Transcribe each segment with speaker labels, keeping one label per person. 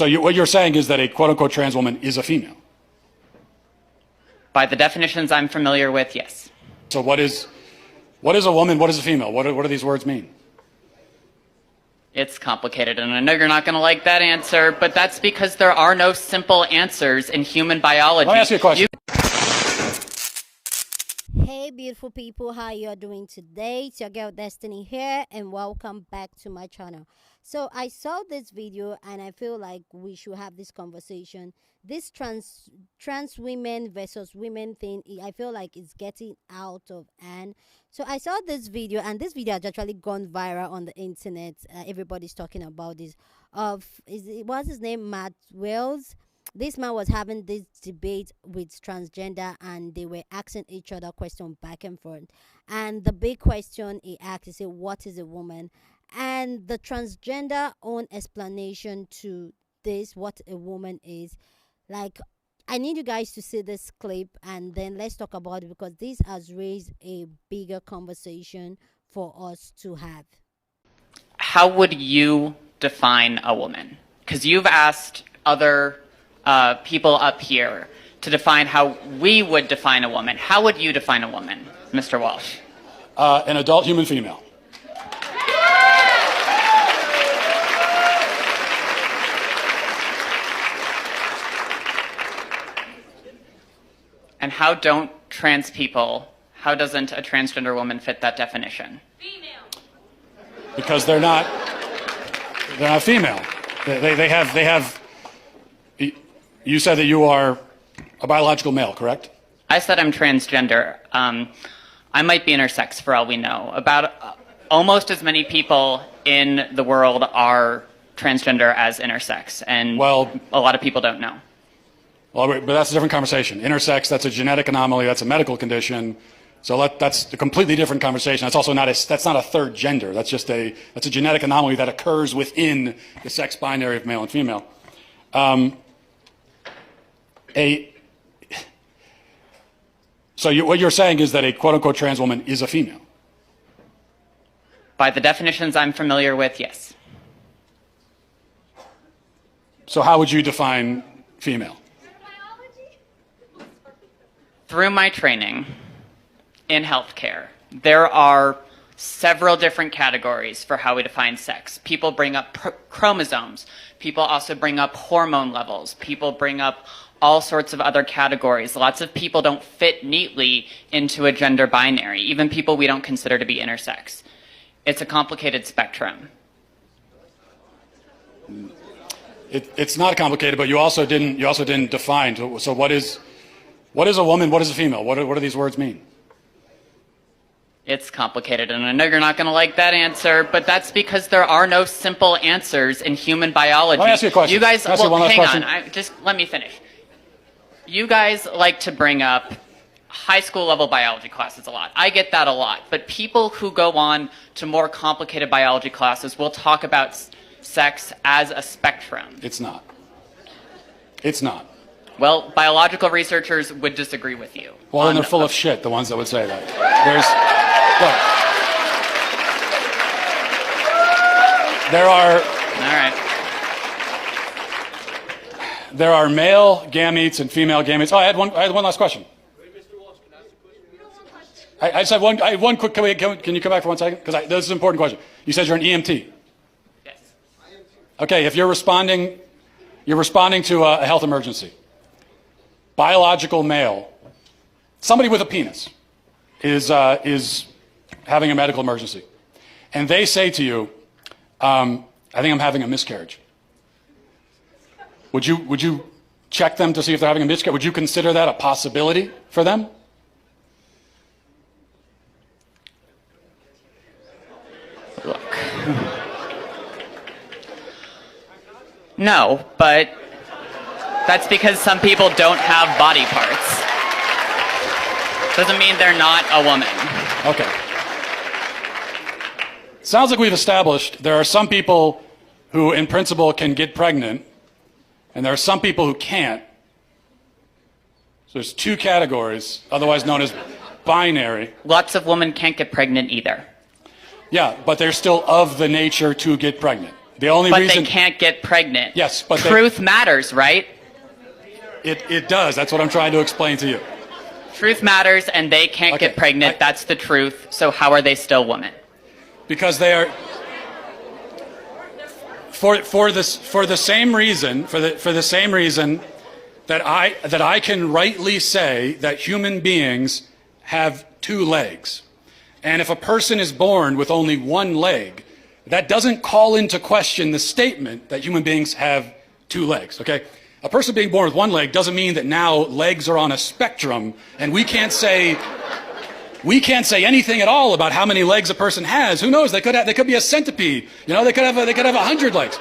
Speaker 1: So what you're saying is that a quote-unquote trans woman is a female?
Speaker 2: By the definitions I'm familiar with, yes.
Speaker 1: So what is a woman? What is a female? What do these words mean?
Speaker 2: It's complicated, and I know you're not going to like that answer, but that's because there are no simple answers in human biology.
Speaker 1: Let me ask you a question.
Speaker 3: Hey beautiful people, how you are doing today? It's your girl Destiny here, and welcome back to my channel. So I saw this video and I feel like we should have this conversation. This trans women versus women thing, I feel like it's getting out of hand. So I saw this video, and this video has actually gone viral on the internet. Everybody's talking about this. What's his name? Matt Wells. This man was having this debate with transgender, and they were asking each other questions back and forth. And the big question he asked is, what is a woman? And the transgender own explanation to this, what a woman is. Like, I need you guys to see this clip, and then let's talk about it, because this has raised a bigger conversation for us to have.
Speaker 2: How would you define a woman? Because you've asked other people up here to define how we would define a woman. How would you define a woman, Mr. Walsh?
Speaker 1: An adult human female.
Speaker 2: And how don't trans people, how doesn't a transgender woman fit that definition?
Speaker 4: Female.
Speaker 1: Because they're not female. They have. You said that you are a biological male, correct?
Speaker 2: I said I'm transgender. I might be intersex for all we know. About almost as many people in the world are transgender as intersex, and
Speaker 1: Well,
Speaker 2: a lot of people don't know.
Speaker 1: Well, but that's a different conversation. Intersex, that's a genetic anomaly. That's a medical condition. So that's a completely different conversation. That's also not a third gender. That's a genetic anomaly that occurs within the sex binary of male and female. So what you're saying is that a quote-unquote trans woman is a female?
Speaker 2: By the definitions I'm familiar with, yes.
Speaker 1: So how would you define female?
Speaker 2: Through my training in healthcare, there are several different categories for how we define sex. People bring up chromosomes. People also bring up hormone levels. People bring up all sorts of other categories. Lots of people don't fit neatly into a gender binary, even people we don't consider to be intersex. It's a complicated spectrum.
Speaker 1: It's not complicated, but you also didn't define. So what is a woman? What is a female? What do these words mean?
Speaker 2: It's complicated, and I know you're not going to like that answer, but that's because there are no simple answers in human biology.
Speaker 1: Let me ask you a question.
Speaker 2: You guys,
Speaker 1: Can I ask you
Speaker 2: well,
Speaker 1: one last
Speaker 2: hang
Speaker 1: question?
Speaker 2: on. Just let me finish. You guys like to bring up high school level biology classes a lot. I get that a lot, but people who go on to more complicated biology classes will talk about sex as a spectrum.
Speaker 1: It's not. It's not.
Speaker 2: Well, biological researchers would disagree with you.
Speaker 1: Well, then they're full of shit, the ones that would say that. There are male gametes and female gametes. Oh, I had one last question. I just have one. I have one quick. Can you come back for 1 second? Because this is an important question. You said you're an EMT.
Speaker 2: Yes.
Speaker 1: Okay, if you're responding to a health emergency. Biological male, somebody with a penis, is having a medical emergency, and they say to you, "I think I'm having a miscarriage." Would you check them to see if they're having a miscarriage? Would you consider that a possibility for them?
Speaker 2: Look. No, but that's because some people don't have body parts. Doesn't mean they're not a woman.
Speaker 1: Okay. Sounds like we've established there are some people who, in principle, can get pregnant, and there are some people who can't. So there's two categories, otherwise known as binary.
Speaker 2: Lots of women can't get pregnant either.
Speaker 1: Yeah, but they're still of the nature to get pregnant. The only
Speaker 2: But
Speaker 1: reason
Speaker 2: they can't get pregnant.
Speaker 1: Yes, but
Speaker 2: truth matters, right?
Speaker 1: it does. That's what I'm trying to explain to you.
Speaker 2: Truth matters, and they can't
Speaker 1: Okay,
Speaker 2: get pregnant. That's the truth. So how are they still women?
Speaker 1: Because they are for the same reason that I can rightly say that human beings have two legs. And if a person is born with only one leg, that doesn't call into question the statement that human beings have two legs, okay? A person being born with one leg doesn't mean that now legs are on a spectrum and we can't say anything at all about how many legs a person has. Who knows? They could be a centipede. You know, they could have 100 legs.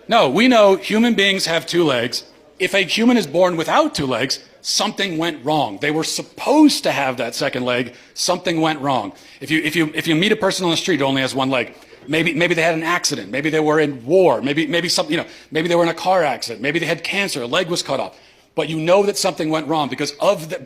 Speaker 1: No, we know human beings have two legs. If a human is born without two legs, something went wrong. They were supposed to have that second leg. Something went wrong. If you meet a person on the street who only has one leg, maybe they had an accident. Maybe they were in war. Maybe something, maybe they were in a car accident. Maybe they had cancer. A leg was cut off. But you know that something went wrong because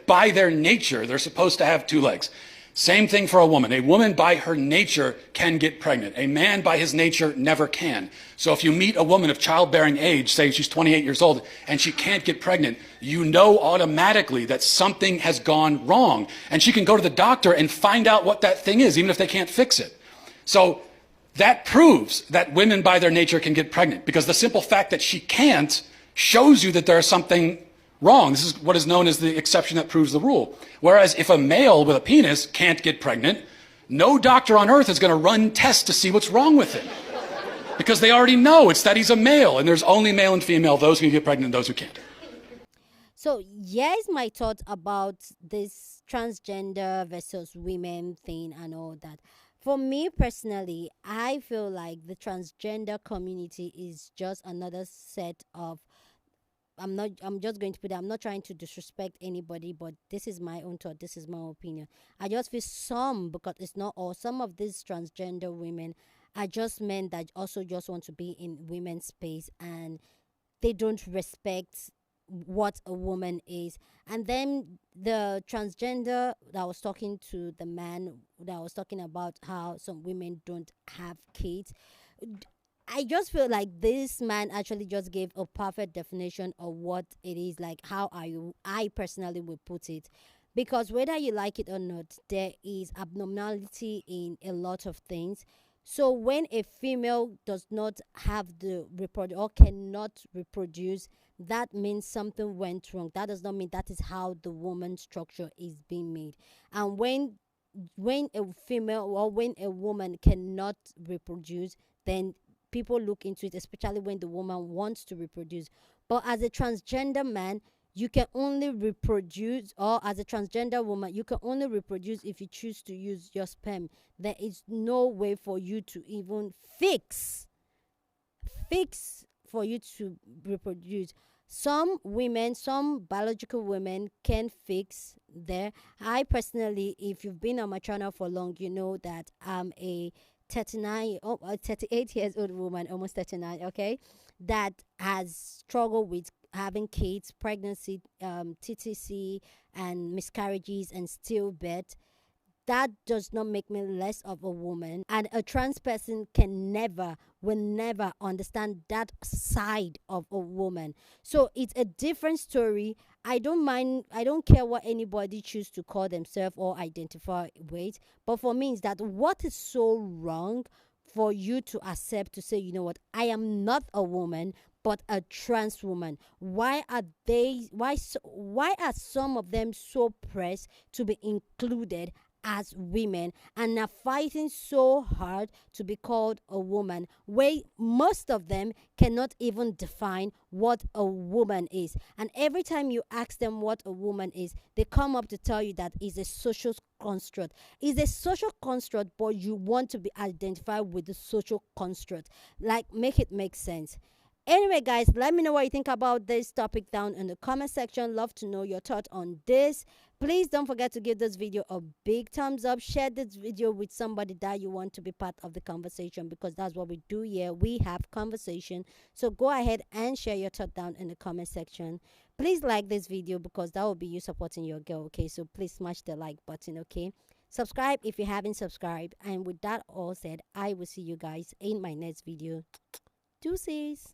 Speaker 1: by their nature, they're supposed to have two legs. Same thing for a woman. A woman by her nature can get pregnant. A man by his nature never can. So if you meet a woman of childbearing age, say she's 28 years old, and she can't get pregnant, you know automatically that something has gone wrong. And she can go to the doctor and find out what that thing is, even if they can't fix it. So that proves that women by their nature can get pregnant, because the simple fact that she can't shows you that there's something wrong. This is what is known as the exception that proves the rule. Whereas if a male with a penis can't get pregnant, no doctor on earth is going to run tests to see what's wrong with him. Because they already know it's that he's a male, and there's only male and female, those who can get pregnant and those who can't.
Speaker 3: So here's my thoughts about this transgender versus women thing and all that. For me personally, I feel like the transgender community is just another set of, I'm just going to put it, I'm not trying to disrespect anybody, but this is my own thought, this is my opinion. I just feel because it's not all, some of these transgender women are just men that also just want to be in women's space, and they don't respect what a woman is. And then the transgender that was talking to the man that was talking about how some women don't have kids, I just feel like this man actually just gave a perfect definition of what it is, like how I personally would put it. Because whether you like it or not, there is abnormality in a lot of things. So when a female does not have the reproduce or cannot reproduce, that means something went wrong. That does not mean that is how the woman's structure is being made. And when a female or when a woman cannot reproduce, then people look into it, especially when the woman wants to reproduce. But as a transgender man, you can only reproduce, or as a transgender woman, you can only reproduce if you choose to use your sperm. There is no way for you to even fix for you to reproduce. Some women, some biological women can fix there. I personally, if you've been on my channel for long, you know that I'm a 38 years old woman, almost 39, okay, that has struggled with having kids, pregnancy, TTC, and miscarriages and stillbirth. That does not make me less of a woman, and a trans person will never understand that side of a woman. So it's a different story. I don't care what anybody choose to call themselves or identify with, but for me, it's that what is so wrong for you to accept, to say, you know what, I am not a woman but a trans woman. Why are some of them so pressed to be included as women and are fighting so hard to be called a woman, where most of them cannot even define what a woman is? And every time you ask them what a woman is, they come up to tell you that it's a social construct. It's a social construct, but you want to be identified with the social construct. Like, make it make sense. Anyway, guys, let me know what you think about this topic down in the comment section. Love to know your thought on this. Please don't forget to give this video a big thumbs up. Share this video with somebody that you want to be part of the conversation, because that's what we do here. We have conversation. So go ahead and share your thought down in the comment section. Please like this video, because that will be you supporting your girl, okay? So please smash the like button, okay? Subscribe if you haven't subscribed. And with that all said, I will see you guys in my next video. Deuces.